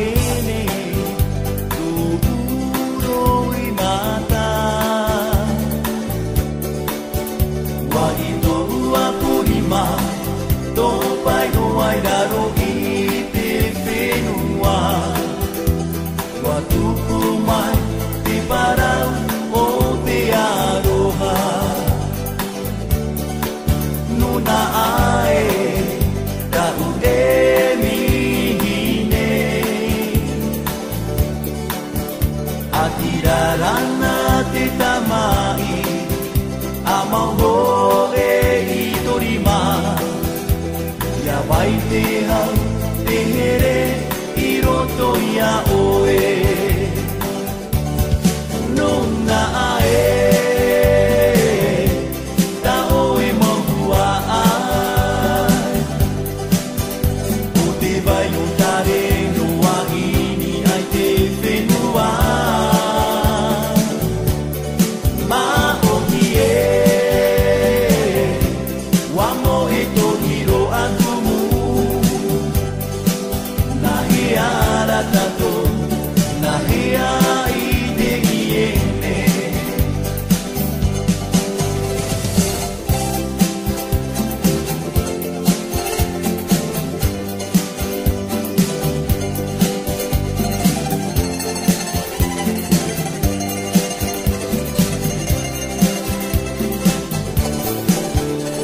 tahene Tuburo imata Wa ito uapurima Topai doai daro ite whenua Wa tupumai te parau o te aroha Nuna ae Tau e mihine Atirarana te tamai Amau e hitorima Ya vai te hau te here I roto ia oe Nuna ae Ta oe mohua ai O te vai o tare noa ini ai te whenua Ma o ki e Wamo e to hiro atumu Na hea ratato Na hea I te iene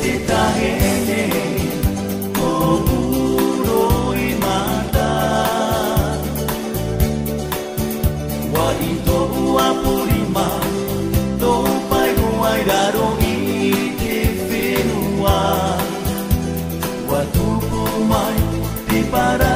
Te tahene o puro I mata Wa ito uapurima Topai huai raro I te whenua Wa tupumai te para